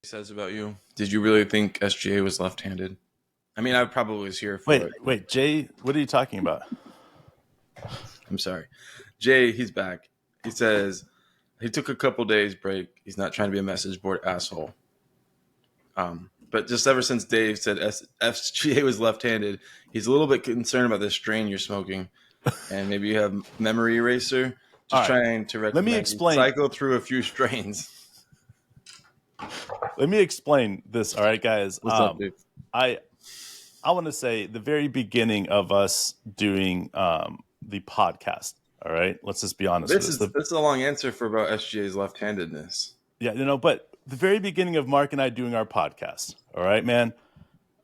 Says about you. Did you really think SGA was left-handed? I mean, I probably was here for it. Wait, Jay, what are you talking about? I'm sorry. Jay, he's back. He says he took a couple days break. He's not trying to be a message board asshole. But just ever since Dave said SGA was left-handed, he's a little bit concerned about this strain you're smoking. And maybe you have memory eraser. Just trying to recommend. Let me explain. Cycle through a few strains. Let me explain this. All right, guys. What's up, dude? I want to say the very beginning of us doing the podcast. All right, let's just be honest. This is a long answer for about SGA's left-handedness. Yeah, but the very beginning of Mark and I doing our podcast. All right, man.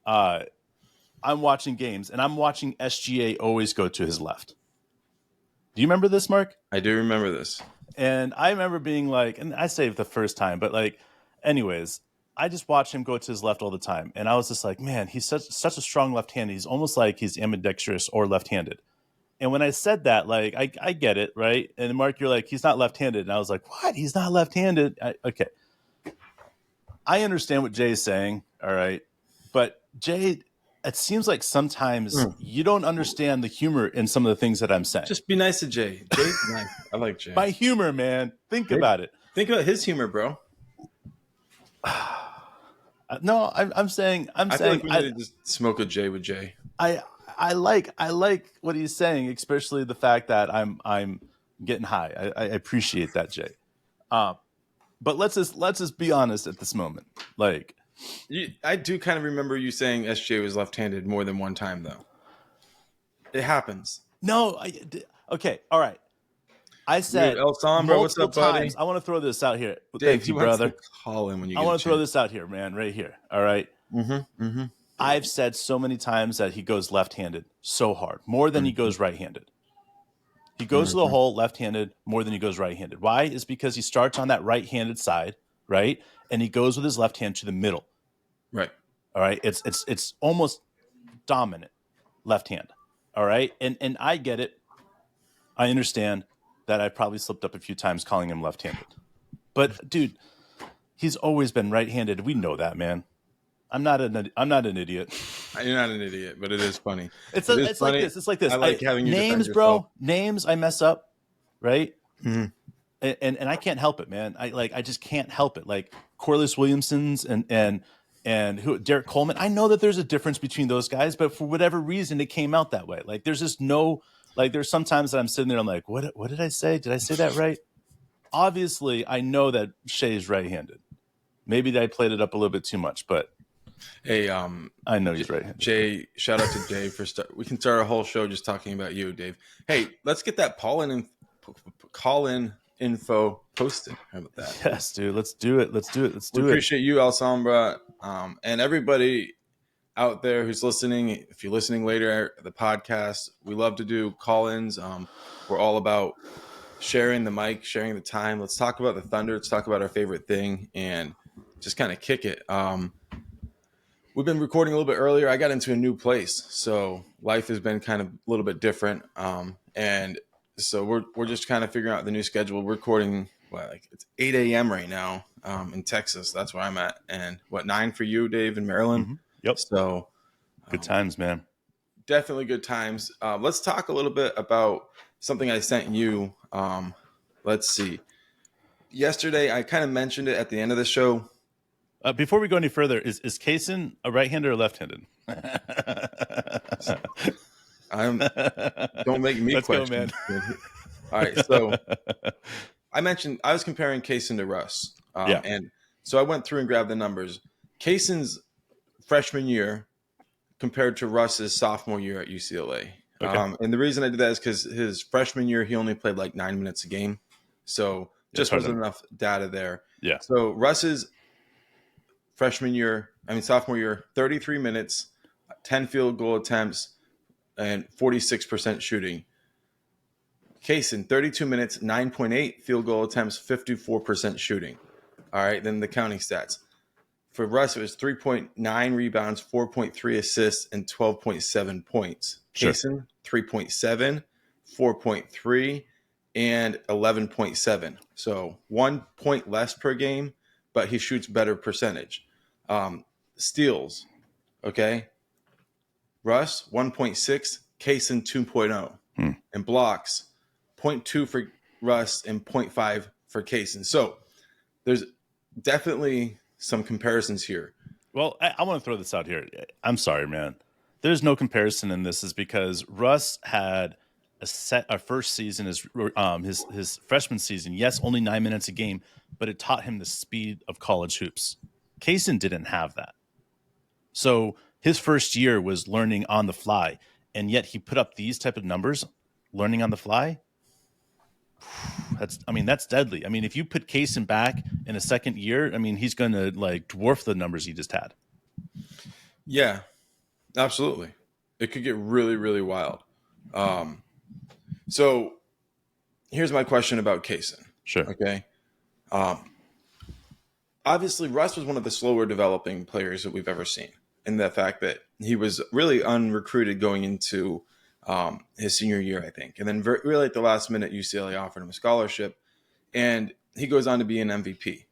I'm watching games and I'm watching SGA always go to his left. Do you remember this, Mark? I do remember this. And I remember being like, and I say it the first time, but like, anyways, I just watched him go to his left all the time. And I was just like, man, he's such a strong left-handed. He's almost like he's ambidextrous or left-handed. And when I said that, like, I get it, right? And Mark, you're like, he's not left-handed. And I was like, what? He's not left-handed? Okay. I understand what Jay's saying, all right? But Jay, it seems like sometimes you don't understand the humor in some of the things that I'm saying. Just be nice to Jay. Jay's nice. I like Jay. My humor, man. Think about it. Think about his humor, bro. No, I'm saying I feel like we need to just smoke a J with Jay. I like what he's saying, especially the fact that I'm getting high. I appreciate that, Jay. But let's just be honest at this moment. Like, I do kind of remember you saying SGA was left-handed more than one time, though. It happens. No, okay, all right. I said El Sombra, what's up, buddy? Times, I want to throw this out here. Dave, Thank you, brother. Call in when you I want to throw this out here, man, right here. All right. I've said so many times that he goes left-handed so hard, more than he goes right-handed. He goes to the hole left-handed more than he goes right-handed. Why? It's because he starts on that right-handed side, right? And he goes with his left hand to the middle. Right. All right. It's almost dominant left hand. All right. And I get it. I understand that I probably slipped up a few times calling him left-handed. But dude, he's always been right-handed. We know that, man. I'm not an idiot. You're not an idiot, but it is funny. It's funny. It's like this. I like having you names, bro. Names I mess up, right? And I can't help it, man. I just can't help it. Like Corliss Williamson's and who Derek Coleman. I know that there's a difference between those guys, but for whatever reason, it came out that way. Like there's just no. Like there's sometimes that I'm sitting there, I'm like, what did I say? Did I say that right? Obviously, I know that Shea's right-handed. Maybe I played it up a little bit too much, but hey, I know he's right-handed. Jay, shout out to Jay for we can start a whole show just talking about you, Dave. Hey, let's get that call in info posted. How about that? Yes, dude. Let's do it. We appreciate you, El Sombra, and everybody out there who's listening. If you're listening later at the podcast, we love to do call-ins. We're all about sharing the mic, sharing the time. Let's talk about the Thunder. Let's talk about our favorite thing and just kind of kick it. We've been recording a little bit earlier. I got into a new place, so life has been kind of a little bit different. And so we're just kind of figuring out the new schedule. We're recording, it's 8 a.m. right now in Texas. That's where I'm at. And 9 for you, Dave, in Maryland? Mm-hmm. Yep. So good times, man. Definitely good times. Let's talk a little bit about something I sent you. Let's see. Yesterday, I kind of mentioned it at the end of the show. Before we go any further, is Kaysen a right-handed or left-handed? Don't make me question. Go, man. All right, so I was comparing Kaysen to Russ. And so I went through and grabbed the numbers. Kaysen's freshman year compared to Russ's sophomore year at UCLA. Okay. And the reason I did that is because his freshman year, he only played like 9 minutes a game. So just wasn't enough data there. Yeah. So Russ's sophomore year, 33 minutes, 10 field goal attempts, and 46% shooting. Kaysen, 32 minutes, 9.8 field goal attempts, 54% shooting. All right, then the counting stats. For Russ, it was 3.9 rebounds, 4.3 assists, and 12.7 points. Sure. Kaysen, 3.7, 4.3, and 11.7. So 1 point less per game, but he shoots better percentage. Steals, okay? Russ, 1.6, Kaysen 2.0. And blocks, 0.2 for Russ and 0.5 for Kaysen. So there's definitely some comparisons here. Well, I want to throw this out here. I'm sorry, man. There's no comparison in this, is because Russ had a first season, his freshman season. Yes, only 9 minutes a game, but it taught him the speed of college hoops. Kaysen didn't have that. So his first year was learning on the fly, and yet he put up these type of numbers learning on the fly. That's deadly. I mean, if you put Kaysen back in a second year, I mean, he's going to like dwarf the numbers he just had. Yeah, absolutely. It could get really, really wild. So here's my question about Kaysen. Sure. Okay. Obviously, Russ was one of the slower developing players that we've ever seen, in the fact that he was really unrecruited going into his senior year, I think. And then really at the last minute, UCLA offered him a scholarship, and he goes on to be an MVP.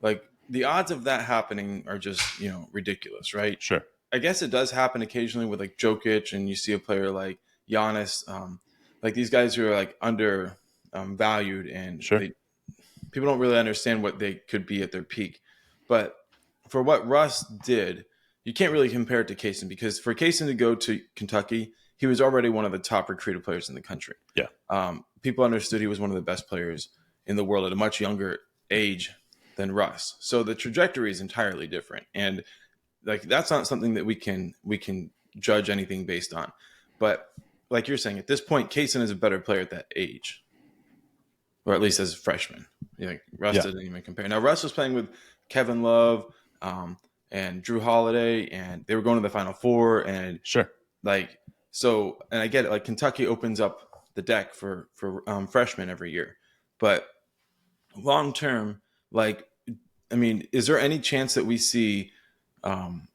Like, the odds of that happening are just, ridiculous, right? Sure. I guess it does happen occasionally with like Jokic, and you see a player like Giannis, like these guys who are like under valued, and Sure. people don't really understand what they could be at their peak. But for what Russ did, you can't really compare it to Kaysen, because for Kaysen to go to Kentucky, he was already one of the top recruited players in the country. Yeah. People understood he was one of the best players in the world at a much younger age than Russ. So the trajectory is entirely different. And like, that's not something that we can judge anything based on. But like you're saying, at this point, Kaysen is a better player at that age, or at least as a freshman. Russ didn't even compare. Now, Russ was playing with Kevin Love and Drew Holiday, and they were going to the Final Four. And Sure. and I get it. Like, Kentucky opens up the deck for freshmen every year, but long term, is there any chance that we see, from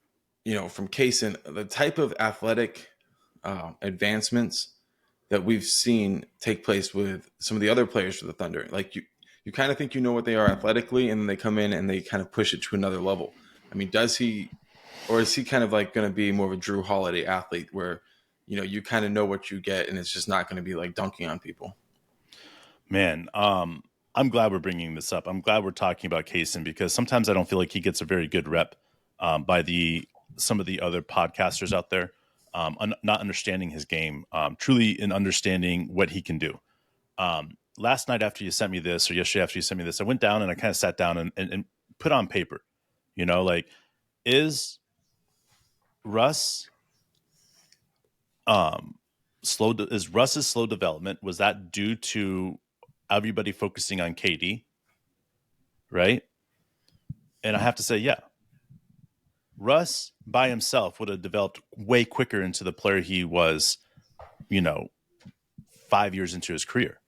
Kaysen, the type of athletic advancements that we've seen take place with some of the other players for the Thunder? Like, you kind of think what they are athletically, and then they come in and they kind of push it to another level. I mean, does he, or is he kind of like going to be more of a Drew Holiday athlete where, you kind of know what you get, and it's just not going to be like dunking on people? Man, I'm glad we're bringing this up. I'm glad we're talking about Kaysen, because sometimes I don't feel like he gets a very good rep by some of the other podcasters out there, not understanding his game, truly in understanding what he can do. Last night after you sent me this, or yesterday after you sent me this, I went down and I kind of sat down and put on paper, is Russ is Russ's slow development, was that due to everybody focusing on KD, right? And I have to say, yeah, Russ by himself would have developed way quicker into the player he was, 5 years into his career.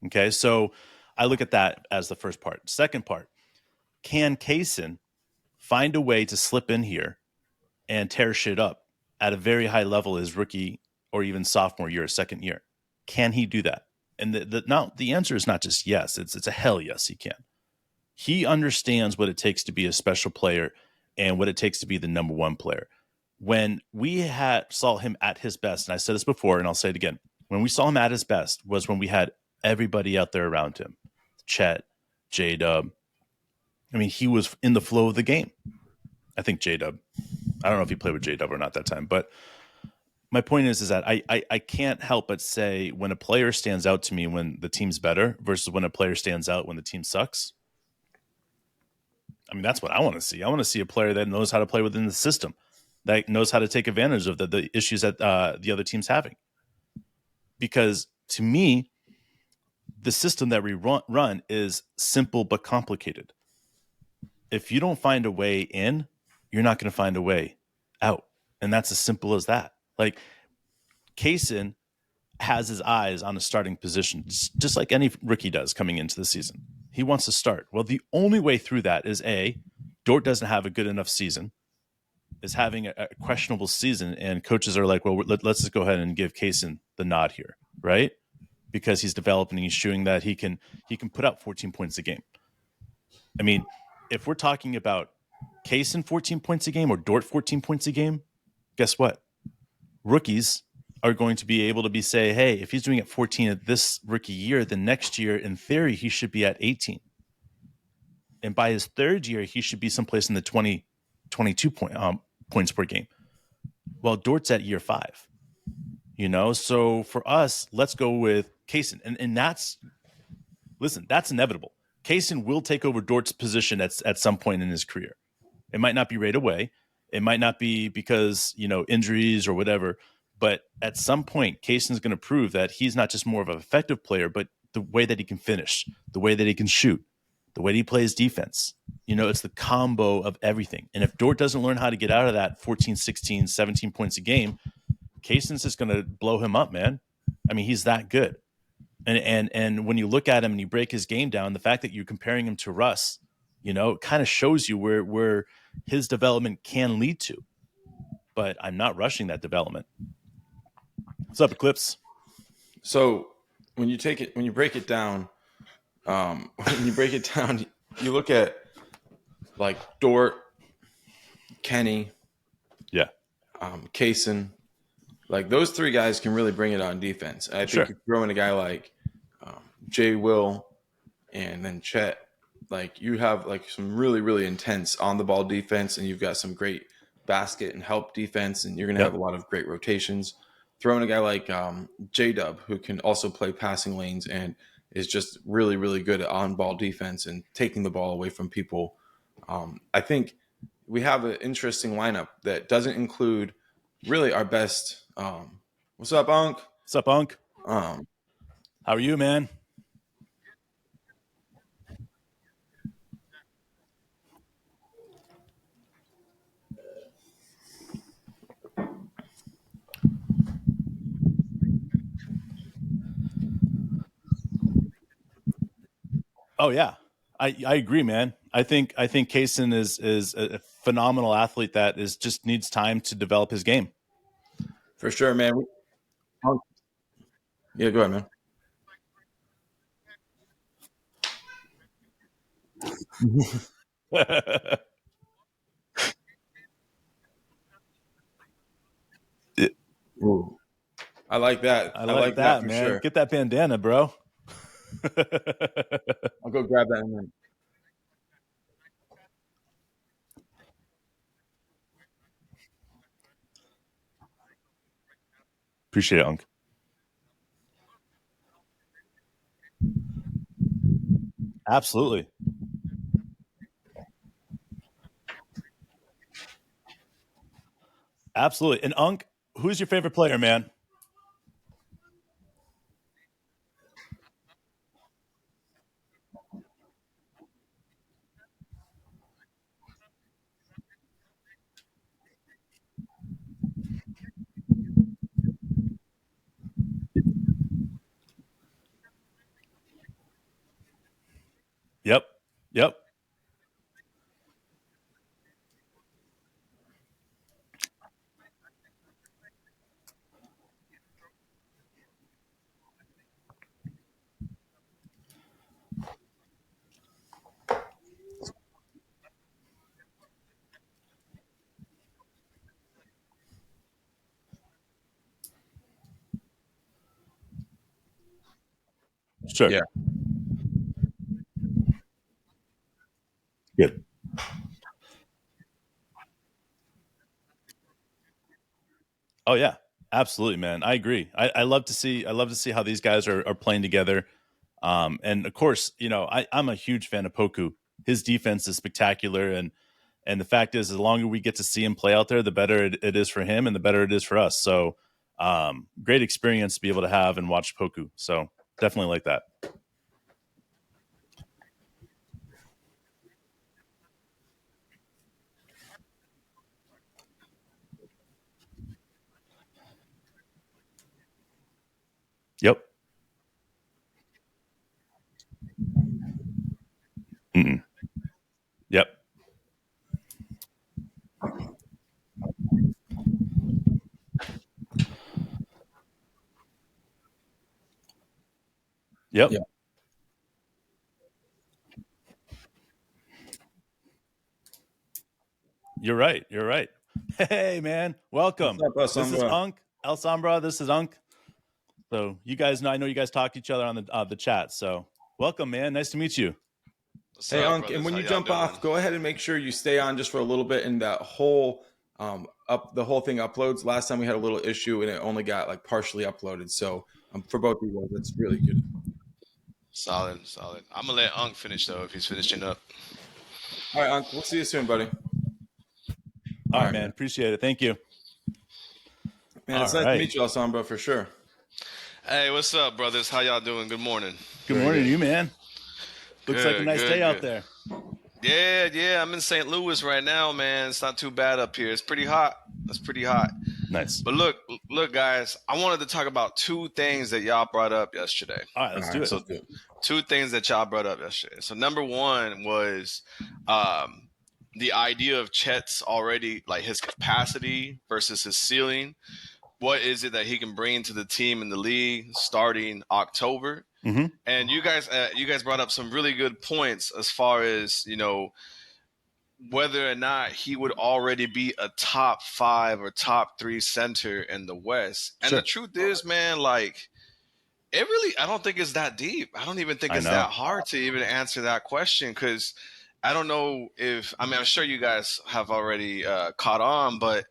Okay, so I look at that as the first part. Second part, can Kaysen find a way to slip in here and tear shit up at a very high level his rookie or even sophomore year, second year? Can he do that? And the answer is not just yes, it's a hell yes, he can. He understands what it takes to be a special player and what it takes to be the number one player. When we saw him at his best, and I said this before and I'll say it again, when we saw him at his best was when we had everybody out there around him. Chet, J-Dub. I mean, he was in the flow of the game. I think J-Dub. I don't know if he played with J-Dub or not that time, but my point is that I can't help but say, when a player stands out to me when the team's better versus when a player stands out when the team sucks, I mean, that's what I want to see. I want to see a player that knows how to play within the system, that knows how to take advantage of the issues that the other team's having. Because to me, the system that we run is simple but complicated. If you don't find a way in, you're not going to find a way out. And that's as simple as that. Like, Kaysen has his eyes on a starting position, just like any rookie does coming into the season. He wants to start. Well, the only way through that is Dort doesn't have a good enough season, is having a questionable season, and coaches are like, well, let's just go ahead and give Kaysen the nod here, right? Because he's developing, he's showing that he can put up 14 points a game. I mean, if we're talking about Kaysen 14 points a game or Dort 14 points a game, guess what? Rookies are going to be able to be say, hey, if he's doing it 14 at this rookie year, then next year, in theory, he should be at 18. And by his third year, he should be someplace in the 20, 22 points per game. Well, Dort's at year 5. So for us, let's go with Kaysen. And that's, listen, that's inevitable. Kaysen will take over Dort's position at some point in his career. It might not be right away. It might not be because, injuries or whatever. But at some point, Kaysen's going to prove that he's not just more of an effective player, but the way that he can finish, the way that he can shoot, the way he plays defense. It's the combo of everything. And if Dort doesn't learn how to get out of that 14, 16, 17 points a game, Kaysen's just going to blow him up, man. I mean, he's that good. And when you look at him and you break his game down, the fact that you're comparing him to Russ, kind of shows you where his development can lead to. But I'm not rushing that development. What's up, Eclipse? So when you break it down, you look at like Dort, Kenny, yeah, Kaysen, like those 3 guys can really bring it on defense. I think you throw in a guy like Jay Will and then Chet, like you have like some really, really intense on the ball defense, and you've got some great basket and help defense, and you're going to have a lot of great rotations. Throw in a guy like J-Dub, who can also play passing lanes and is just really, really good at on-ball defense and taking the ball away from people. I think we have an interesting lineup that doesn't include really our best. What's up, Unc? What's up, Unc? How are you, man? Oh yeah, I agree, man. I think Kaysen is a phenomenal athlete that just needs time to develop his game. For sure, man. Yeah, go ahead, man. Ooh. I like that. I I like like that that, for man. sure. Get that bandana, bro. I'll go grab that in a minute. Appreciate it, Unc. Absolutely. Absolutely. And Unc, who's your favorite player, man? Yep. Yep. Sure. Yeah. Good. Oh yeah. Absolutely, man. I agree. I love to see how these guys are playing together. And of course, I'm a huge fan of Poku. His defense is spectacular, and the fact is, the longer we get to see him play out there, the better it is for him, and the better it is for us. So, great experience to be able to have and watch Poku. So, definitely like that. Yep. Mm-mm. Yep. Yep. Yeah. You're right. You're right. Hey, man, What's welcome. up, This is Alessandra? Unk El Sambra. This is Unk. So you guys know, I know you guys talk to each other on the chat. So welcome, man. Nice to meet you. What's Hey, up, Unc, and brothers? when How you y'all jump doing? off, go ahead and make sure you stay on just for a little bit, and that whole the whole thing uploads. Last time we had a little issue, and it only got like partially uploaded. So for both of you guys, that's really good. Solid, solid. I'm gonna let Unk finish though if he's finishing up. All right, Unc, we'll see you soon, buddy. All All right, right, man. man. Appreciate it. Thank you. Man, it's All nice to right. meet you, Alessandra, for sure. Hey, what's up, brothers? How y'all doing? Good morning. Good Very morning to good. you, man. Looks like a Good, nice day good, out good. there. Yeah. I'm in St. Louis right now, man. It's not too bad up here. It's pretty hot. It's pretty hot. Nice. But look, guys. I wanted to talk about two things that y'all brought up yesterday. All right, All let's do right, it. So, let's do it. two things that y'all brought up yesterday. So, number one was the idea of Chet's already like his capacity versus his ceiling. What is it that he can bring to the team in the league starting October? Mm-hmm. And you guys brought up some really good points as far as whether or not he would already be a top 5 or top 3 center in the West. And Sure. the truth is, man, like it really, I don't think it's that deep. I don't even think I it's know. that hard to even answer that question because I don't know if I mean I'm sure you guys have already caught on, but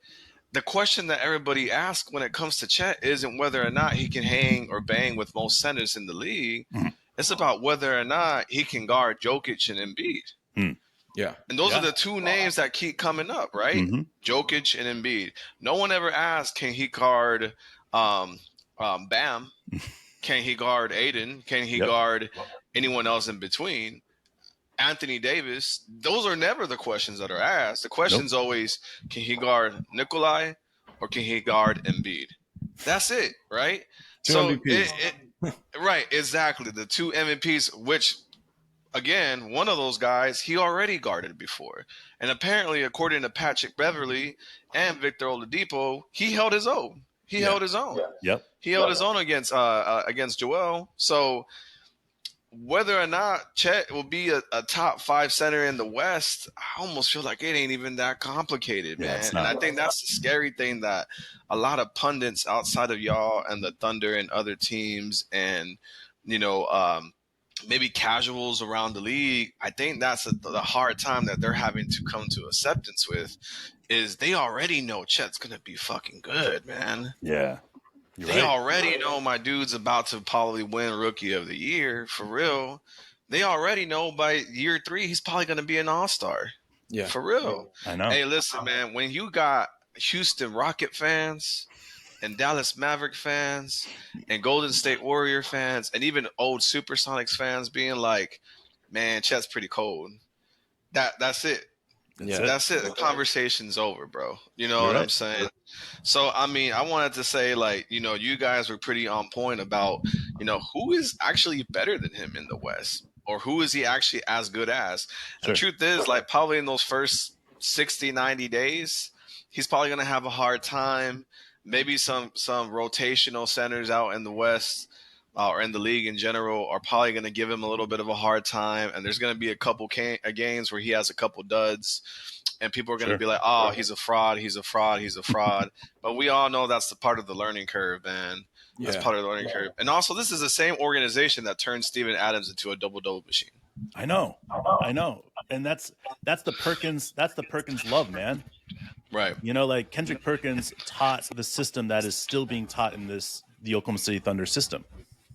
the question that everybody asks when it comes to Chet isn't whether or not he can hang or bang with most centers in the league. Mhm. It's about whether or not he can guard Jokic and Embiid. Mm. Yeah. And those are Yeah. the two names that keep coming up, right? Mm-hmm. Jokic and Embiid. No one ever asked, can he guard Bam? Can he guard Aiden? Can he Yep. guard anyone else in between? Anthony Davis, those are never the questions that are asked. The question's always, can he guard Nikolai or can he guard Embiid? That's it, right? Two So, MVPs. right, exactly. The two MVPs, which, again, one of those guys, he already guarded before. And apparently, according to Patrick Beverly and Victor Oladipo, he held his own. He Yeah. held his own. Yep. He held his own against Joel. So, whether or not Chet will be a top 5 center in the West, I almost feel like it ain't even that complicated, Yeah, it's man. And not. I think that's the scary thing that a lot of pundits outside of y'all and the Thunder and other teams and, you know, maybe casuals around the league, I think that's the hard time that they're having to come to acceptance with is they already know Chet's going to be fucking good, man. Yeah. You're They right. already know my dude's about to probably win Rookie of the Year for real. They already know by year 3 he's probably going to be an All-Star Yeah. for real. I know. Hey, listen, man, when you got Houston Rocket fans and Dallas Maverick fans and Golden State Warrior fans and even old Supersonics fans being like, "Man, Chet's pretty cold." That's it. That's Yeah. it. That's it. The conversation's over, bro. You know You're what right. I'm saying? So, I mean, I wanted to say, like, you guys were pretty on point about, who is actually better than him in the West or who is he actually as good as? And Sure. the truth is, like, probably in those first 60, 90 days, he's probably going to have a hard time. Maybe some rotational centers out in the West or in the league in general are probably going to give him a little bit of a hard time. And there's going to be a couple games where he has a couple duds and people are going to Sure. be like, "Oh, he's a fraud. He's a fraud. He's a fraud." But we all know that's the part of the learning curve, man. That's Yeah. part of the learning curve. And also, this is the same organization that turned Steven Adams into a double-double machine. I know. And that's the Perkins. That's the Perkins love, man. Right. Like Kendrick Perkins taught the system that is still being taught in the Oklahoma City Thunder system.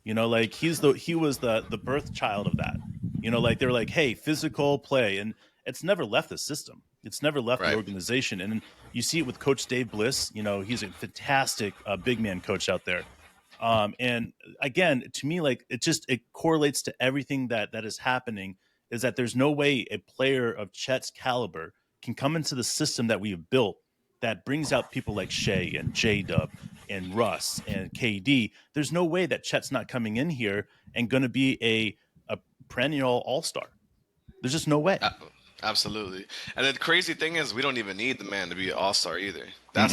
Like he was the birth child of that. Like they're like, hey, physical play, and it's never left the system. It's never left the Right. organization. And you see it with Coach Dave Bliss. He's a fantastic big man coach out there. And again, to me, like it correlates to everything that is happening. Is that there's no way a player of Chet's caliber can come into the system that we have built that brings out people like Shea and J-Dub and Russ and KD. There's no way that Chet's not coming in here and going to be a perennial all-star. There's just no way. Absolutely. And the crazy thing is, we don't even need the man to be an all-star either. That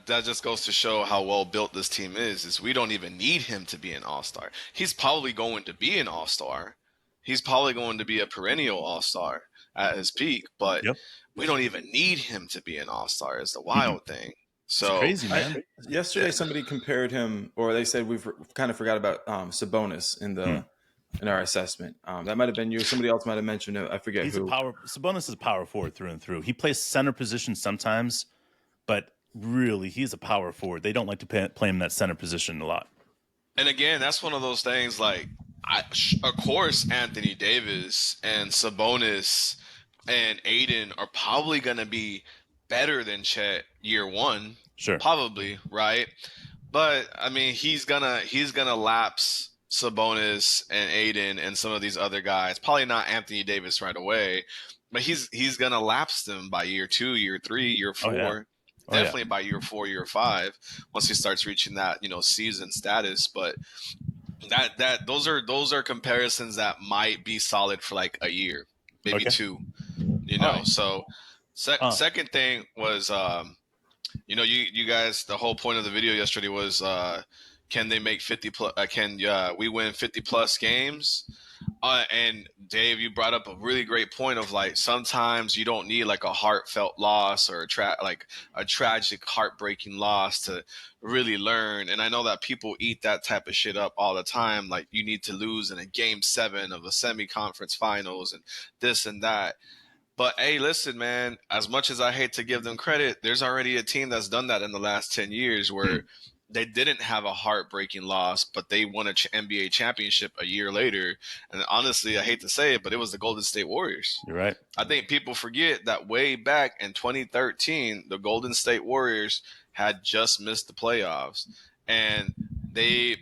just goes to show how well built this team is. Is we don't even need him to be an all-star. He's probably going to be an all-star. He's probably going to be a perennial all-star. at his peak, but Yep. we don't even need him to be an all-star is the Mm-mm. wild thing. It's So crazy, man. Yesterday, somebody compared him, or they said we've kind of forgot about Sabonis in our assessment. That might have been you. Somebody else might have mentioned it. I forget He's who. Sabonis is a power forward through and through. He plays center position sometimes, but really, he's a power forward. They don't like to play him that center position a lot. And again, that's one of those things like, of course, Anthony Davis and Sabonis and Aiden are probably going to be better than Chet year one. Sure. Probably, right? But I mean, he's gonna lapse Sabonis and Aiden and some of these other guys. Probably not Anthony Davis right away, but he's gonna lapse them by year 2, year 3, year 4. Oh, yeah. Definitely by year 4, year 5, once he starts reaching that season status. But those are comparisons that might be solid for like a year, maybe Okay. 2. Right. So second thing was you guys, the whole point of the video yesterday was can they make 50 plus can we win 50 plus games, and Dave, you brought up a really great point of like sometimes you don't need like a heartfelt loss or like a tragic heartbreaking loss to really learn. And I know that people eat that type of shit up all the time, like you need to lose in a game 7 of a semi-conference finals and this and that. But hey, listen, man, as much as I hate to give them credit, there's already a team that's done that in the last 10 years where they didn't have a heartbreaking loss, but they won an NBA championship a year later. And honestly, I hate to say it, but it was the Golden State Warriors. You're right. I think people forget that way back in 2013, the Golden State Warriors had just missed the playoffs. And they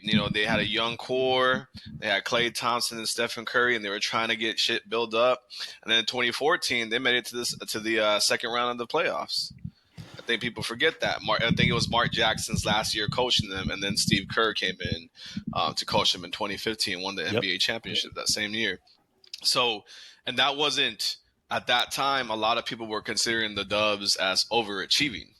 had a young core. They had Klay Thompson and Stephen Curry, and they were trying to get shit built up. And then in 2014, they made it to the second round of the playoffs. I think people forget that. I think it was Mark Jackson's last year coaching them, and then Steve Kerr came in to coach them in 2015, won the NBA championship that same year. So, and that wasn't at that time. A lot of people were considering the Dubs as overachieving,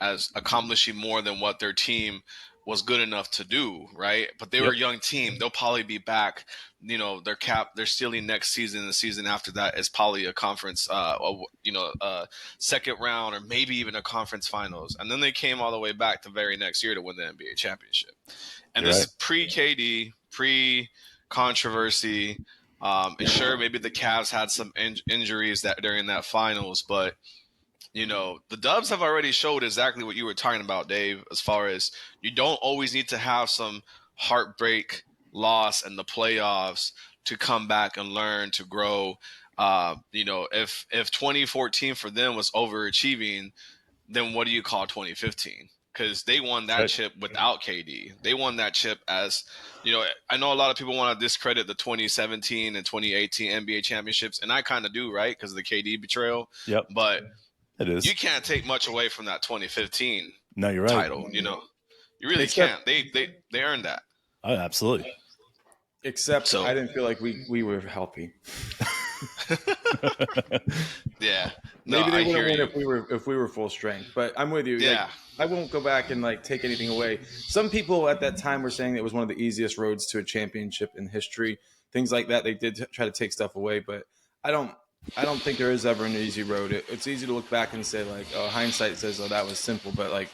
as accomplishing more than what their team was good enough to do, right? But they were a young team. They'll probably be back. Their ceiling next season and the season after that is probably a conference, second round or maybe even a conference finals. And then they came all the way back the very next year to win the NBA championship. And this is pre-KD, pre-controversy. And sure, maybe the Cavs had some injuries that during that finals, but the Dubs have already showed exactly what you were talking about, Dave, as far as you don't always need to have some heartbreak loss in the playoffs to come back and learn to grow. If 2014 for them was overachieving, then what do you call 2015? Because they won that chip without KD. They won that chip as, I know a lot of people want to discredit the 2017 and 2018 NBA championships, and I kind of do, right? Because of the KD betrayal. Yep. But it is. You can't take much away from that 2015 no, you're right. title. You really can't. They earned that. Oh, absolutely. Except I didn't feel like we were healthy. Yeah. Maybe they would have won if we were full strength. But I'm with you. Yeah. I won't go back and take anything away. Some people at that time were saying it was one of the easiest roads to a championship in history. Things like that. They did try to take stuff away, but I don't think there is ever an easy road. It's easy to look back and say hindsight says, that was simple, but like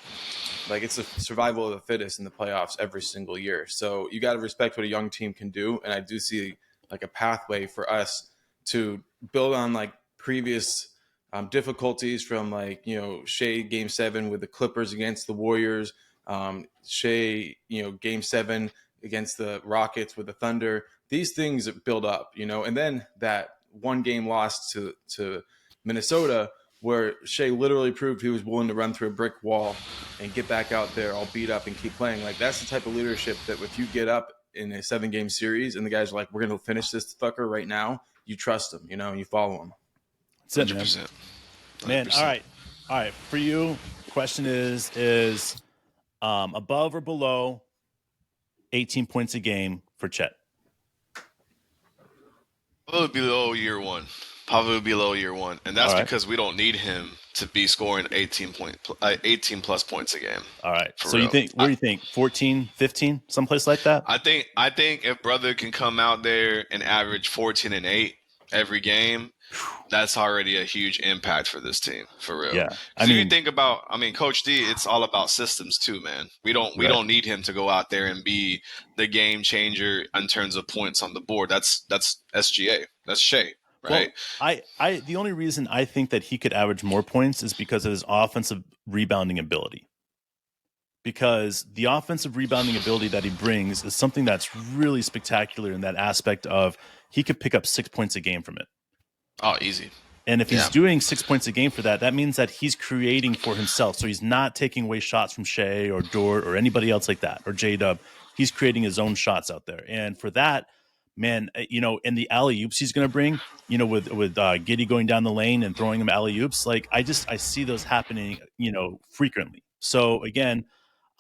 it's a survival of the fittest in the playoffs every single year. So you got to respect what a young team can do. And I do see a pathway for us to build on previous difficulties from Shea Game 7 with the Clippers against the Warriors, Shea Game 7 against the Rockets with the Thunder. These things build up, and then that one game loss to Minnesota where Shea literally proved he was willing to run through a brick wall and get back out there all beat up and keep playing. That's the type of leadership that if you get up in a 7-game series and the guys are like, we're going to finish this fucker right now, you trust him, and you follow him. That's it, 100%. Man, all right. For you, question is above or below 18 points a game for Chet? Probably below year one. And that's because we don't need him to be scoring 18 plus points a game. All right. So real. What do you think? 14, 15, someplace like that? I think if brother can come out there and average 14 and 8 every game, that's already a huge impact for this team, for real. Yeah. I Because if you mean, think about, I mean, Coach D, it's all about systems too, man. We right. don't need him to go out there and be the game changer in terms of points on the board. That's SGA. That's Shea, right? Well, the only reason I think that he could average more points is because of his offensive rebounding ability. Because the offensive rebounding ability that he brings is something that's really spectacular in that aspect of he could pick up 6 points a game from it. Oh, easy. And if he's Yeah. doing 6 points a game for that, that means that he's creating for himself. So he's not taking away shots from Shea or Dort or anybody else like that, or J-Dub. He's creating his own shots out there. And for that, man, and the alley-oops he's going to bring, with Giddey going down the lane and throwing him alley-oops, like I see those happening, frequently. So again,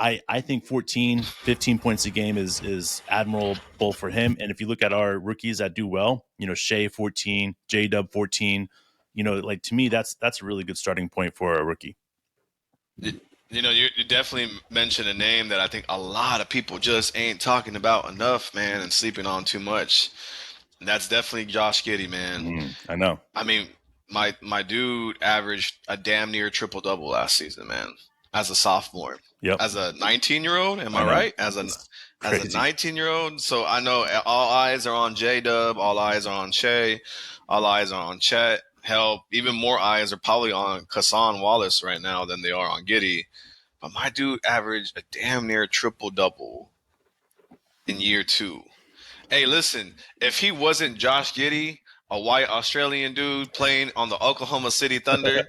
I think 14, 15 points a game is admirable for him. And if you look at our rookies that do well, Shea 14, J-Dub 14, like to me, that's a really good starting point for a rookie. You definitely mentioned a name that I think a lot of people just ain't talking about enough, man, and sleeping on too much. And that's definitely Josh Giddey, man. I know. I mean, my dude averaged a damn near triple double last season, man, as a sophomore. Yep. As a 19-year-old, am I know. right? As a It's crazy. 19-year-old, so I know all eyes are on J-Dub, all eyes are on Shea, all eyes are on Chet. Hell, even more eyes are probably on Kassan Wallace right now than they are on Giddey. But my dude averaged a damn near triple double in year 2. Hey, listen, if he wasn't Josh Giddey, a white Australian dude playing on the Oklahoma City Thunder,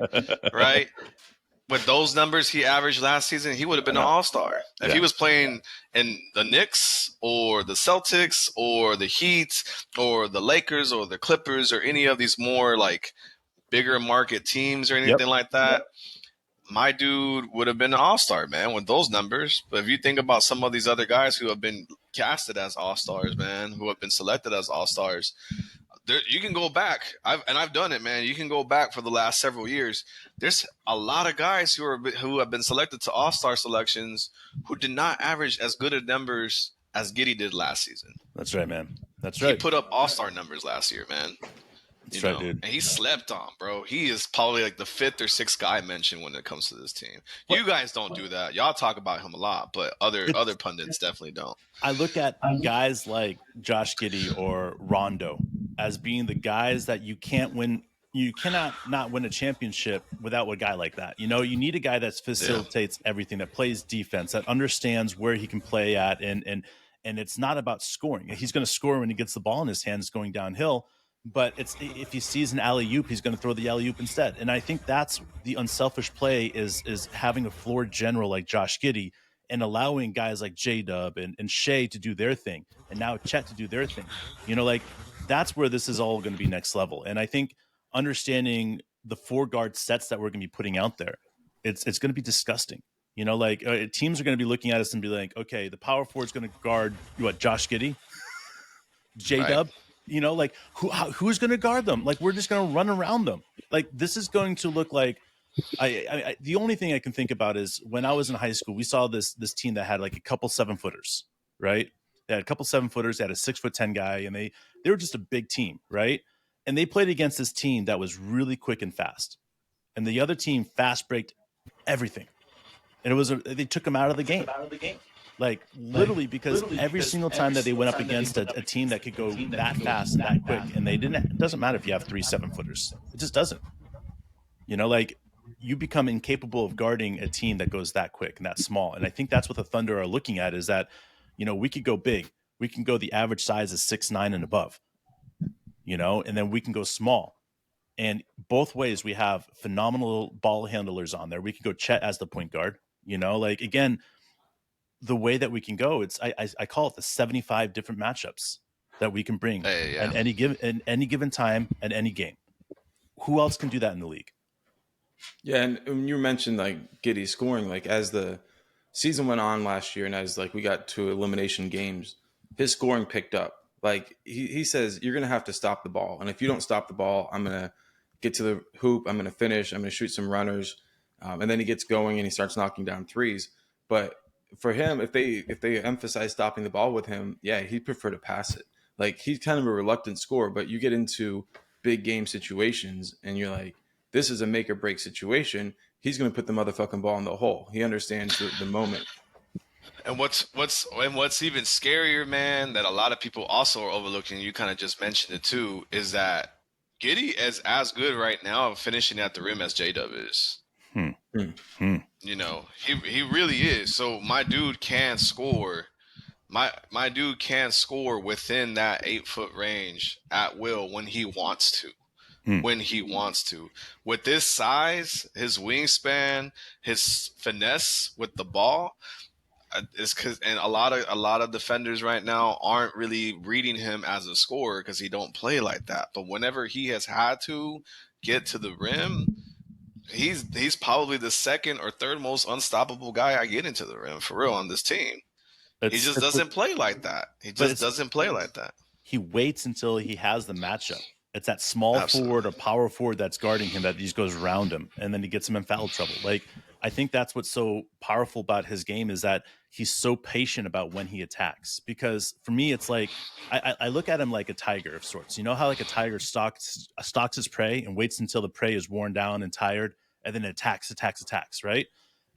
right? With those numbers he averaged last season, he would have been an all-star. If he was playing in the Knicks or the Celtics or the Heat or the Lakers or the Clippers or any of these more like bigger market teams or anything like that, my dude would have been an all-star, man, with those numbers. But if you think about some of these other guys who have been casted as all-stars, man, who have been selected as all-stars, you can go back. I've done it, man. You can go back for the last several years. There's a lot of guys who have been selected to all-star selections who did not average as good of numbers as Giddey did last season. That's right, man. That's He right. put up all-star numbers last year, man. That's right, dude. And he slept on, bro. He is probably like the 5th or 6th guy mentioned when it comes to this team. You guys don't do that. Y'all talk about him a lot, but other pundits definitely don't. I look at guys like Josh Giddey or Rondo as being the guys that you can't win. You cannot not win a championship without a guy like that. You need a guy that facilitates everything, that plays defense, that understands where he can play at, and it's not about scoring. He's going to score when he gets the ball in his hands going downhill. But if he sees an alley-oop, he's going to throw the alley-oop instead. And I think that's the unselfish play is having a floor general like Josh Giddey and allowing guys like J-Dub and Shea to do their thing, and now Chet to do their thing. That's where this is all going to be next level. And I think understanding the 4-guard sets that we're going to be putting out there, it's going to be disgusting. Teams are going to be looking at us and be like, okay, the power forward is going to guard Josh Giddey, J-Dub. Right. Who's going to guard them? We're just going to run around them. This is going to look like I the only thing I can think about is when I was in high school, we saw this team that had a couple 7-footers, right? They had a couple 7-footers, they had a 6'10" guy, and they were just a big team, right? And they played against this team that was really quick and fast. And the other team fast breaked everything. And they took them out of the game. Literally, because every single time that they went up against a team that could go that fast and that quick, and it doesn't matter if you have 3 7-footers. It just doesn't. You become incapable of guarding a team that goes that quick and that small. And I think that's what the Thunder are looking at is that, we could go big. We can go the average size is 6'9" and above, and then we can go small. And both ways we have phenomenal ball handlers on there. We can go Chet as the point guard, again, the way that we can go, I call it the 75 different matchups that we can bring at any given time and any game. Who else can do that in the league? Yeah, and when you mentioned Giddey scoring, as the season went on last year, and as we got to elimination games, his scoring picked up. He says, you're gonna have to stop the ball, and if you don't stop the ball, I'm gonna get to the hoop, I'm gonna finish, I'm gonna shoot some runners, and then he gets going and he starts knocking down threes. But for him, if they emphasize stopping the ball with him, yeah, he'd prefer to pass it. He's kind of a reluctant scorer, but you get into big game situations, and you're like, this is a make or break situation. He's going to put the motherfucking ball in the hole. He understands the moment. And what's even scarier, man, that a lot of people also are overlooking, you kind of just mentioned it too, is that Giddey is as good right now finishing at the rim as J-Dub is. You know, he really is. So my dude can score. My dude can score within that 8-foot range at will when he wants to. When he wants to. With this size, his wingspan, his finesse with the ball, it's because, and a lot of defenders right now aren't really reading him as a scorer because he don't play like that. But whenever he has had to get to the rim, he's probably the second or third most unstoppable guy I get into the rim for real on this team. He just doesn't play like that. He just doesn't play like that. He waits until he has the matchup. It's that small forward or power forward that's guarding him that just goes around him, and then he gets him in foul trouble. Like, I think that's what's so powerful about his game is that he's so patient about when he attacks. Because for me, it's like I look at him like a tiger of sorts. You know how like a tiger stalks his prey and waits until the prey is worn down and tired, and then attacks, right?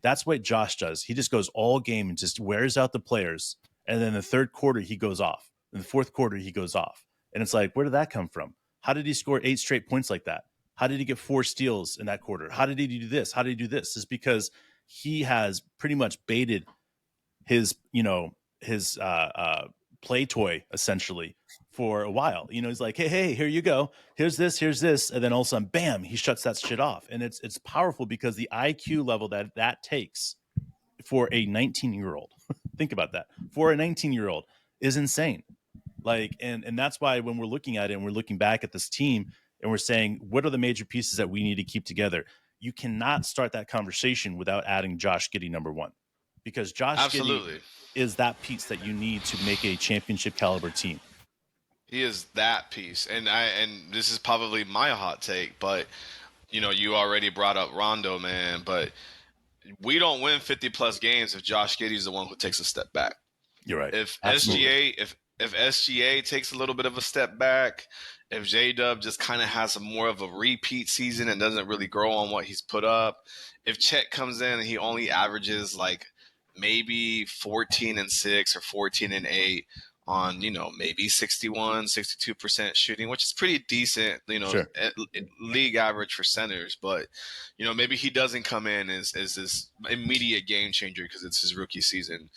That's what Josh does. He just goes all game and just wears out the players. And then the third quarter, he goes off. In the fourth quarter, he goes off. And it's like, where did that come from? How did he score 8 straight points like that? How did he get 4 steals in that quarter? How did he do this? How did he do this? It's because he has pretty much baited his, his play toy essentially for a while. He's like, hey, here you go. Here's this. And then all of a sudden, bam, he shuts that shit off. And it's powerful because the IQ level that takes for a 19-year-old, think about that, for a 19-year-old is insane. Like, and that's why when we're looking at it and we're looking back at this team and we're saying, what are the major pieces that we need to keep together? You cannot start that conversation without adding Josh Giddey number one, because Josh Giddey is that piece that you need to make a championship caliber team. He is that piece. And this is probably my hot take, but you already brought up Rondo, man, but we don't win 50 plus games if Josh Giddey is the one who takes a step back. You're right. If SGA takes a little bit of a step back, if J-Dub just kind of has more of a repeat season and doesn't really grow on what he's put up, if Chet comes in and he only averages like maybe 14-6 or 14-8 on, maybe 62% shooting, which is pretty decent, sure, league average for centers. But, maybe he doesn't come in as this immediate game changer because it's his rookie season.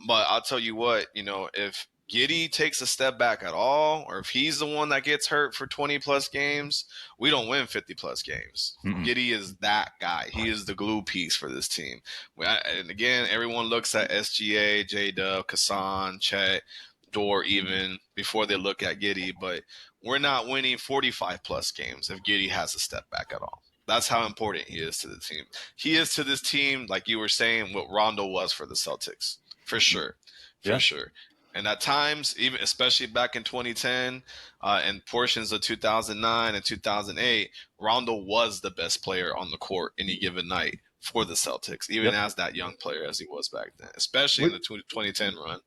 But I'll tell you what, if Giddey takes a step back at all, or if he's the one that gets hurt for 20 plus games, we don't win 50 plus games. Giddey is that guy. He is the glue piece for this team. And again, everyone looks at SGA, J-Dub, Kassan, Chet, Dort even before they look at Giddey, but we're not winning 45 plus games if Giddey has a step back at all. That's how important he is to the team. He is to this team, like you were saying, what Rondo was for the Celtics. For sure. Sure. And at times, even especially back in 2010 and portions of 2009 and 2008, Rondo was the best player on the court any given night for the Celtics, even as that young player as he was back then, especially in the 2010 run.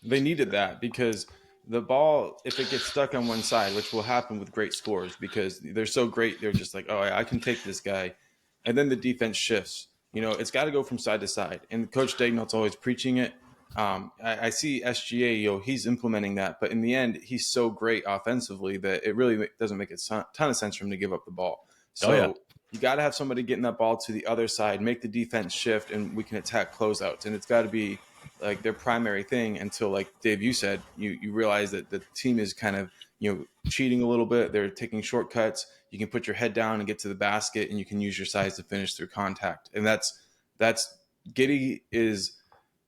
They needed that because the ball, if it gets stuck on one side, which will happen with great scores because they're so great, they're just like, oh, I can take this guy. And then the defense shifts. It's got to go from side to side. And Coach Daigneault's always preaching it. I see SGA, he's implementing that, but in the end, he's so great offensively that it really doesn't make a ton of sense for him to give up the ball. So you got to have somebody getting that ball to the other side, make the defense shift, and we can attack closeouts. And it's got to be like their primary thing until, like Dave, you said, you realize that the team is kind of, cheating a little bit. They're taking shortcuts. You can put your head down and get to the basket, and you can use your size to finish through contact. And that's Giddey is.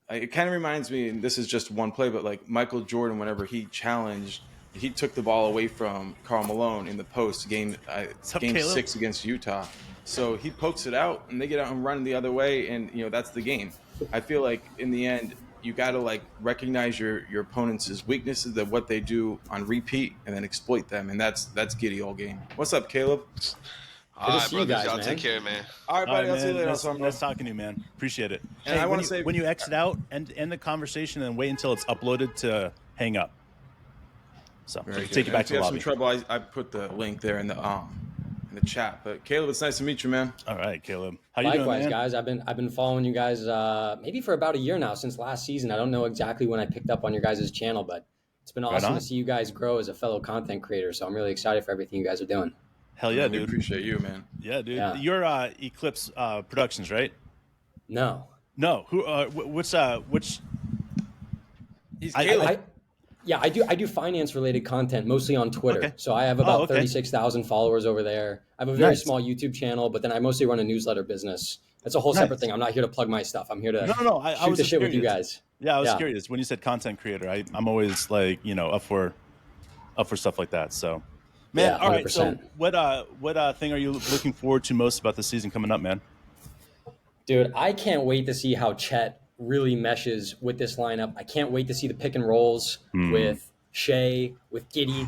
It kind of reminds me, and this is just one play, but like Michael Jordan, whenever he took the ball away from Karl Malone in the post game 6 against Utah. So he pokes it out, and they get out and run the other way, and that's the game. I feel like in the end, you got to like recognize your opponents' weaknesses, that what they do on repeat, and then exploit them, and that's Giddey all game. What's up, Caleb? All right, brothers, y'all take care, man. All right, buddy. I'll see you later. Nice talking to you, man. Appreciate it. And I want to say, when you exit out, end the conversation and wait until it's uploaded to hang up. So Very take good. you And back if to you the have some lobby. trouble, I put the link there in the chat. But Caleb, it's nice to meet you, man. All right, Caleb. How you Likewise, doing, man? guys. I've been following you guys maybe for about a year now, since last season. I don't know exactly when I picked up on your guys' channel, but it's been Right awesome on. to see you guys grow as a fellow content creator. So I'm really excited for everything you guys are doing. Hell yeah, Man, we dude. appreciate you, man. Yeah, dude. Yeah. You're Eclipse Productions, right? No. No. Who? Which? He's I- Caleb. I do finance related content mostly on Twitter. Okay. So I have about okay. 36,000 followers over there. I have a very Nice. small YouTube channel, but then I mostly run a newsletter business. That's a whole Nice. separate thing. I'm not here to plug my stuff. I'm here to No. I shoot was the just shit with you curious. guys. Yeah, I was curious when you said content creator. I'm always like, up for stuff like that. So, man, Yeah, all right. So, 100%. what thing are you looking forward to most about the season coming up, man? Dude, I can't wait to see how Chet really meshes with this lineup. I can't wait to see the pick and rolls with Shea, with Giddey.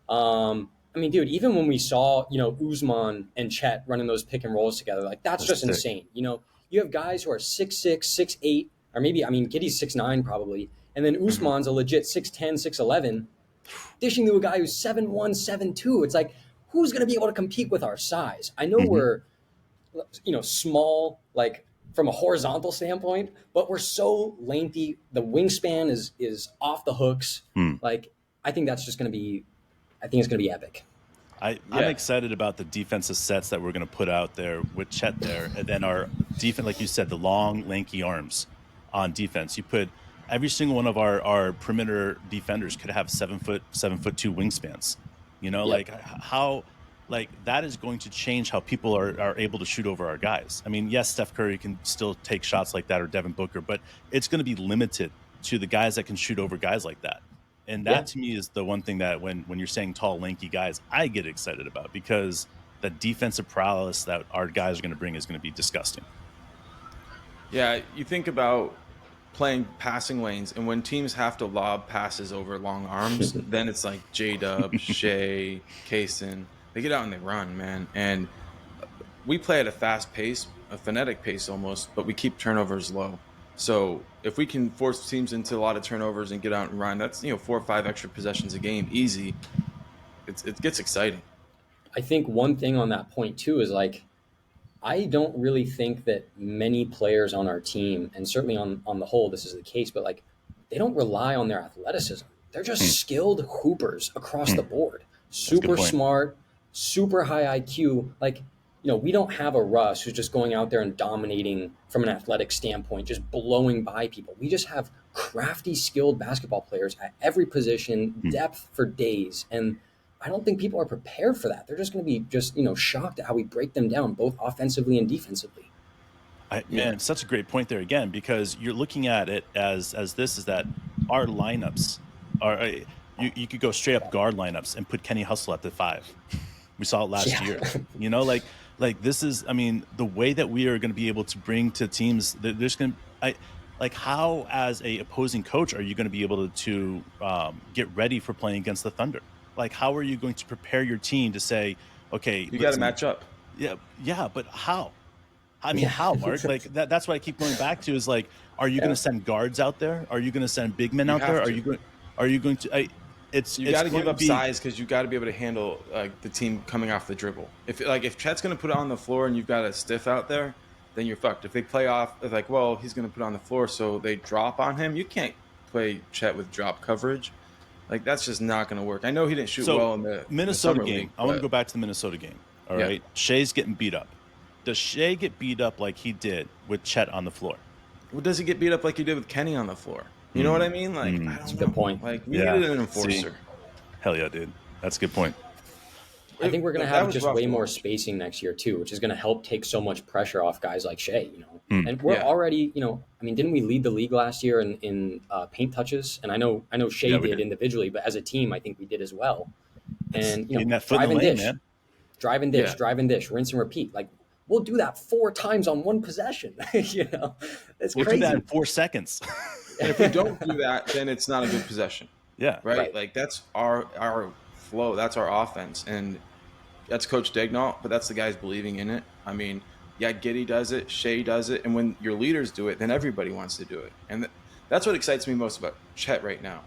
I mean, dude, even when we saw, Usman and Chet running those pick and rolls together, like that's just sick. insane. You have guys who are 6'6", 6'8", or maybe, Giddey's 6'9" probably, and then Usman's a legit 6'10", 6'11", dishing to a guy who's 7'1", 7'2". It's like, who's going to be able to compete with our size? I know we're small, like from a horizontal standpoint, but we're so lengthy. The wingspan is off the hooks. Like, I think that's just going to be, I think it's going to be epic. I'm excited about the defensive sets that we're going to put out there with Chet there. And then our defense, like you said, the long, lanky arms on defense. You put every single one of our perimeter defenders could have 7'2" wingspans. Like how, like that is going to change how people are able to shoot over our guys. I mean, yes, Steph Curry can still take shots like that, or Devin Booker, but it's going to be limited to the guys that can shoot over guys like that. And that to me is the one thing that when you're saying tall, lanky guys, I get excited about, because the defensive prowess that our guys are going to bring is going to be disgusting. Yeah, you think about playing passing lanes, and when teams have to lob passes over long arms, then it's like J-Dub, Shea, Kaysen. They get out and they run, man. And we play at a fast pace, a frenetic pace almost, but we keep turnovers low. So if we can force teams into a lot of turnovers and get out and run, that's 4 or 5 extra possessions a game, easy. It gets exciting. I think one thing on that point too is, like, I don't really think that many players on our team, and certainly on the whole this is the case, but like they don't rely on their athleticism. They're just skilled hoopers across the board. Super smart, super high IQ. Like, we don't have a Russ who's just going out there and dominating from an athletic standpoint, just blowing by people. We just have crafty, skilled basketball players at every position, depth for days. And I don't think people are prepared for that. They're just going to be shocked at how we break them down, both offensively and defensively. Man, such a great point there again, because you're looking at it as this is that our lineups are you could go straight up guard lineups and put Kenny Hustle at the 5. We saw it last year. Like this is, I mean, the way that we are going to be able to bring to teams, there's going to, like how as a opposing coach are you going to be able to get ready for playing against the Thunder? Like, how are you going to prepare your team to say, okay, you got to match up. Yeah, but how? I mean, how, Mark? Like that's what I keep going back to is like, are you going to send guards out there? Are you going to send big men out there? Are you going to? You got to give up size, because you got to be able to handle the team coming off the dribble. If Chet's going to put it on the floor and you've got a stiff out there, then you're fucked. If they play off, it's like, well, he's going to put it on the floor, so they drop on him. You can't play Chet with drop coverage. Like, that's just not going to work. I know he didn't shoot well in the Minnesota the game. league, I want to go back to the Minnesota game. All right, Shea's getting beat up. Does Shea get beat up like he did with Chet on the floor? Well, does he get beat up like he did with Kenny on the floor? You know what I mean? Like, I don't That's a know. good point. Like, we needed an enforcer. See? Hell yeah, dude. That's a good point. I think we're going to have just way more spacing next year too, which is going to help take so much pressure off guys like Shea, And we're already, didn't we lead the league last year in paint touches? And I know Shea did individually, but as a team, I think we did as well. And, drive and dish, drive and dish, drive and dish, rinse and repeat. Like, we'll do that 4 times on one possession. It's we'll crazy. do that in 4 seconds. And if we don't do that, then it's not a good possession. Yeah. Right? Like, that's our flow. That's our offense. And that's Coach Daignault, but that's the guys believing in it. I mean, Giddey does it, Shea does it, and when your leaders do it, then everybody wants to do it. And that's what excites me most about Chet right now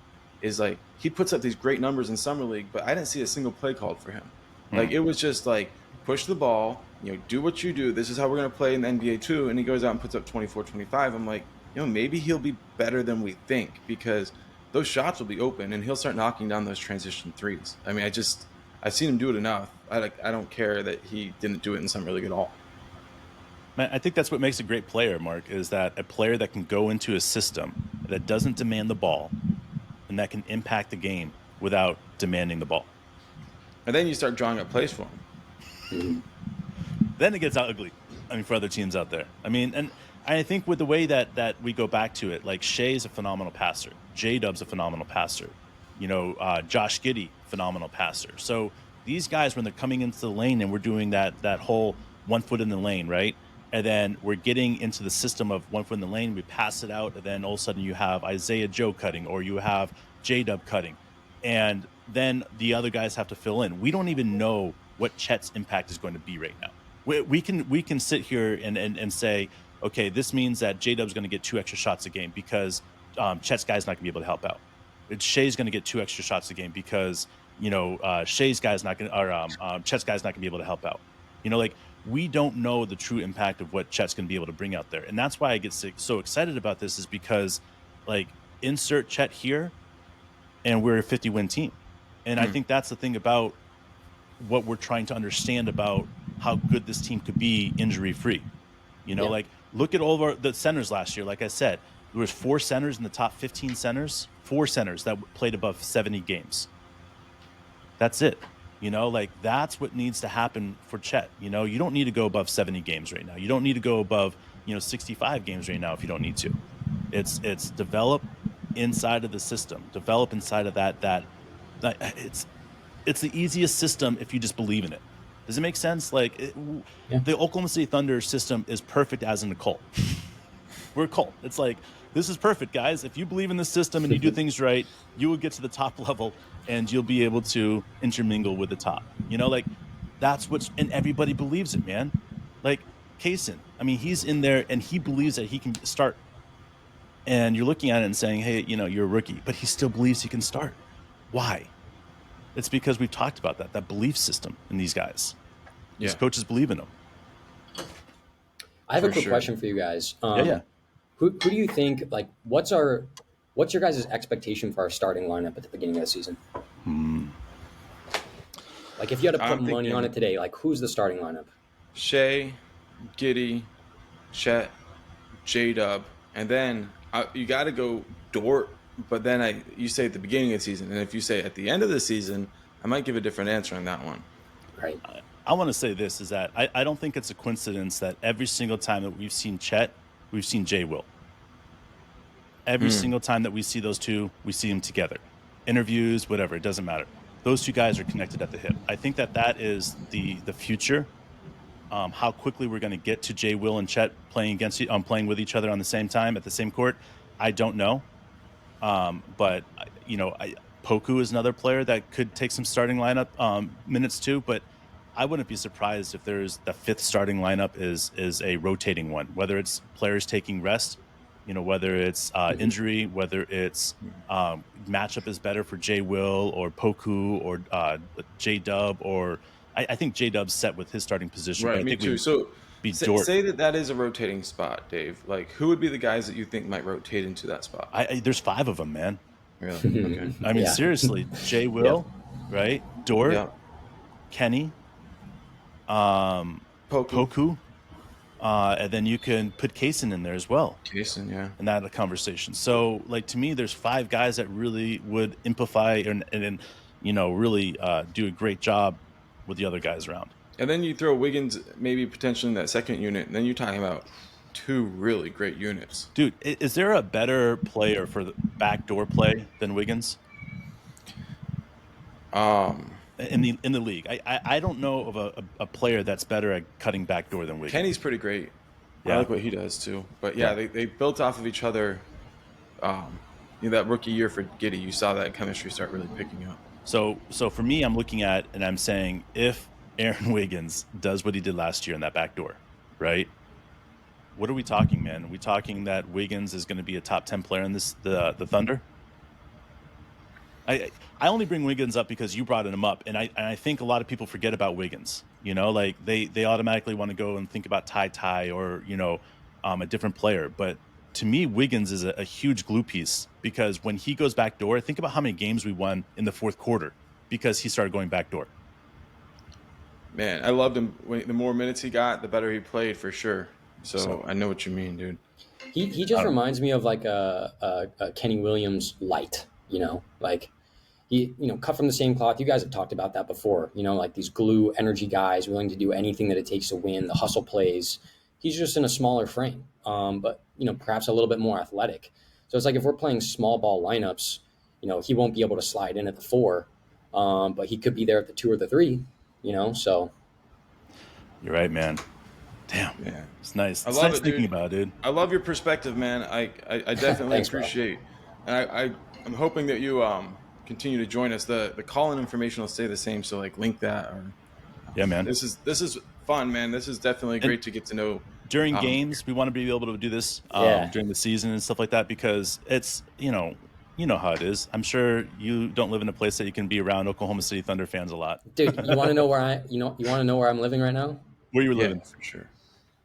is like he puts up these great numbers in summer league, but I didn't see a single play called for him. Like it was just like push the ball, do what you do. This is how we're going to play in the NBA too. And he goes out and puts up 24, 25. I'm like, maybe he'll be better than we think because those shots will be open and he'll start knocking down those transition threes. I mean, I've seen him do it enough. I don't care that he didn't do it in summer league at all. Man, I think that's what makes a great player, Mark, is that a player that can go into a system that doesn't demand the ball and that can impact the game without demanding the ball. And then you start drawing up plays for him. Then it gets ugly. I mean, for other teams out there. I mean, and I think with the way that we go back to it, like Shea's a phenomenal passer. J-Dub's a phenomenal passer. Josh Giddey, phenomenal passer. So these guys, when they're coming into the lane and we're doing that whole 1 foot in the lane, right? And then we're getting into the system of 1 foot in the lane, we pass it out, and then all of a sudden you have Isaiah Joe cutting or you have J-Dub cutting. And then the other guys have to fill in. We don't even know what Chet's impact is going to be right now. We can sit here and say, okay, this means that J-Dub's going to get 2 extra shots a game because Chet's guy's not going to be able to help out. Shea's going to get 2 extra shots a game because Shea's guy's not going to, or Chet's guy's not going to be able to help out. We don't know the true impact of what Chet's going to be able to bring out there. And that's why I get so excited about this is because, insert Chet here, and we're a 50-win team. And I think that's the thing about what we're trying to understand about how good this team could be injury-free. Look at all of the centers last year. Like I said, there was 4 centers in the top 15 centers, 4 centers that played above 70 games. That's it. That's what needs to happen for Chet. You don't need to go above 70 games right now. You don't need to go above, 65 games right now if you don't need to. It's develop inside of the system. Develop inside of that. It's the easiest system if you just believe in it. Does it make sense? The Oklahoma City Thunder system is perfect as in a cult. We're a cult. It's like, this is perfect, guys. If you believe in the system and you do things right, you will get to the top level and you'll be able to intermingle with the top. That's and everybody believes it, man. Kaysen, he's in there and he believes that he can start. And you're looking at it and saying, hey, you're a rookie, but he still believes he can start. Why? It's because we've talked about that belief system in these guys. Yeah. These coaches believe in them. I have a quick question for you guys. Yeah. Who do you think, what's your guys' expectation for our starting lineup at the beginning of the season? If you had to put money on it today, who's the starting lineup? Shea, Giddey, Chet, J-Dub, and then you got to go Dort. But then you say at the beginning of the season, and if you say at the end of the season, I might give a different answer on that one. Right. I want to say this is that I don't think it's a coincidence that every single time that we've seen Chet, we've seen Jay Will. Every single time that we see those two, we see them together. Interviews, whatever, it doesn't matter. Those two guys are connected at the hip. I think that is the future. How quickly we're going to get to Jay Will and Chet playing with each other on the same time at the same court, I don't know. But Poku is another player that could take some starting lineup minutes too. But I wouldn't be surprised if there's the 5th starting lineup is a rotating one, whether it's players taking rest, whether it's injury, whether it's matchup is better for Jay Will or Poku or J-Dub, or I think J-Dub's set with his starting position. Right, but I me think too. So Dort. say that is a rotating spot, Dave. Who would be the guys that you think might rotate into that spot? There's 5 of them, man. Really? Okay. Seriously, Jay Will, right? Dort, Kenny, Poku, and then you can put Kaysen in there as well. Kaysen, yeah. In that conversation. So, to me, there's 5 guys that really would amplify and really do a great job with the other guys around. And then you throw Wiggins maybe potentially in that second unit, and then you're talking about 2 really great units. Dude, is there a better player for the backdoor play than Wiggins? In the league, I don't know of a player that's better at cutting backdoor than Wiggins. Kenny's pretty great. Yeah. I like what he does too. But they built off of each other. That rookie year for Giddey, you saw that chemistry start really picking up. So for me, I'm looking at and I'm saying if Aaron Wiggins does what he did last year in that backdoor, right? What are we talking, man? Are we talking that Wiggins is going to be a top 10 player in the Thunder? I only bring Wiggins up because you brought him up, and I think a lot of people forget about Wiggins. Like they automatically want to go and think about Ty or a different player. But to me, Wiggins is a huge glue piece because when he goes back door, think about how many games we won in the fourth quarter because he started going back door. Man, I loved him. The more minutes he got, the better he played for sure. So I know what you mean, dude. He just reminds me of like a Kenny Williams light, like he, cut from the same cloth. You guys have talked about that before, like these glue energy guys willing to do anything that it takes to win, the hustle plays. He's just in a smaller frame, but, perhaps a little bit more athletic. So it's like if we're playing small ball lineups, he won't be able to slide in at the 4, but he could be there at the 2 or the 3, so. You're right, man. Damn. Yeah. It's nice. I It's love nice it, thinking dude. about it, dude. I love your perspective, man. I definitely Thanks, bro. appreciate. And I'm hoping that you continue to join us. The call-in information will stay the same, so like link that. Or Yeah, man. This is fun, man. This is definitely great to get to know. During games, we want to be able to do this during the season and stuff like that because it's you know how it is. I'm sure you don't live in a place that you can be around Oklahoma City Thunder fans a lot. Dude, you want to know where I'm living right now? Where you were living? For sure.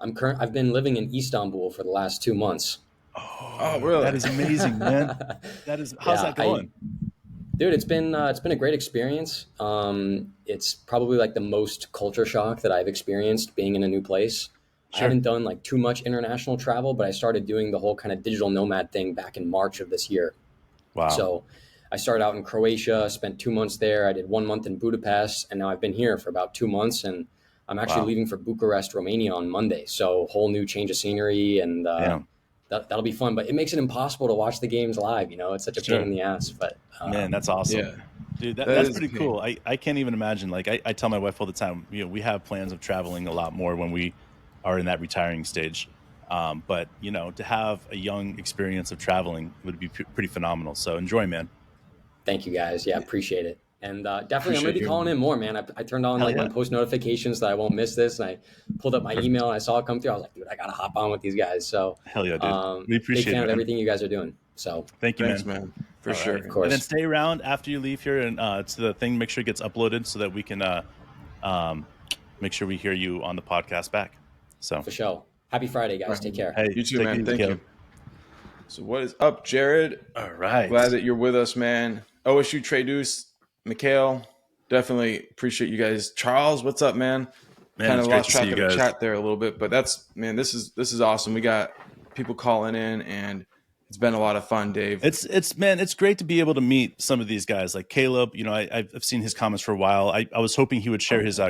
I've been living in Istanbul for the last 2 months. Oh, really? That is amazing, man. How's that going? Dude, it's been a great experience. It's probably like the most culture shock that I've experienced being in a new place. Sure. I haven't done like too much international travel, but I started doing the whole kind of digital nomad thing back in March of this year. Wow. So I started out in Croatia, spent 2 months there. I did 1 month in Budapest, and now I've been here for about 2 months, and I'm actually leaving for Bucharest, Romania on Monday. So whole new change of scenery, and that'll be fun. But it makes it impossible to watch the games live. It's such a pain in the ass. But man, that's awesome. Yeah. Dude, that's pretty cool. I can't even imagine. Like I tell my wife all the time, we have plans of traveling a lot more when we are in that retiring stage. But to have a young experience of traveling would be pretty phenomenal. So enjoy, man. Thank you, guys. Yeah, appreciate it. And definitely, I'm going to be calling in more, man. I turned on my post notifications so that I won't miss this. And I pulled up my email and I saw it come through. I was like, dude, I got to hop on with these guys. So hell yeah, dude. We appreciate big fan it, of everything you guys are doing. So thanks, man. For sure. Right. Of course. And then stay around after you leave here and to the thing. Make sure it gets uploaded so that we can make sure we hear you on the podcast back. So for sure. Happy Friday, guys. Take care. Hey, you too, man. Thank you. So what is up, Jared? All right. Glad that you're with us, man. OSU Traduce, Mikhail, definitely appreciate you guys. Charles, what's up, man? Kind of lost track of the chat there a little bit, but this is awesome. We got people calling in, and it's been a lot of fun, Dave. It's great to be able to meet some of these guys like Caleb. I've seen his comments for a while. I was hoping he would share his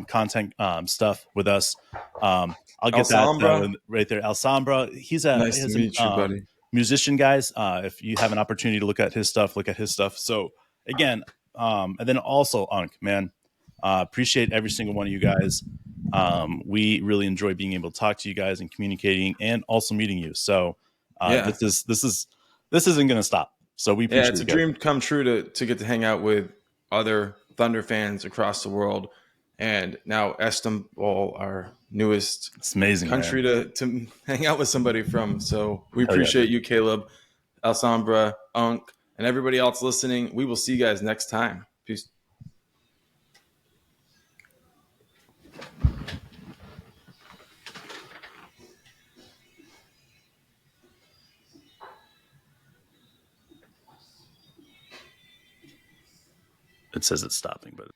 content stuff with us. I'll get that right there. Alsambra, he's nice to meet you, buddy. Musician, guys. If you have an opportunity to look at his stuff, look at his stuff. So again, and then also Unk, man, appreciate every single one of you guys. We really enjoy being able to talk to you guys and communicating, and also meeting you. So this isn't going to stop. So we appreciate it's a dream come true to get to hang out with other Thunder fans across the world. And now Istanbul, our newest country to hang out with somebody from. So we appreciate you, Caleb, Alsambra, Unk, and everybody else listening. We will see you guys next time. Peace. It says it's stopping, but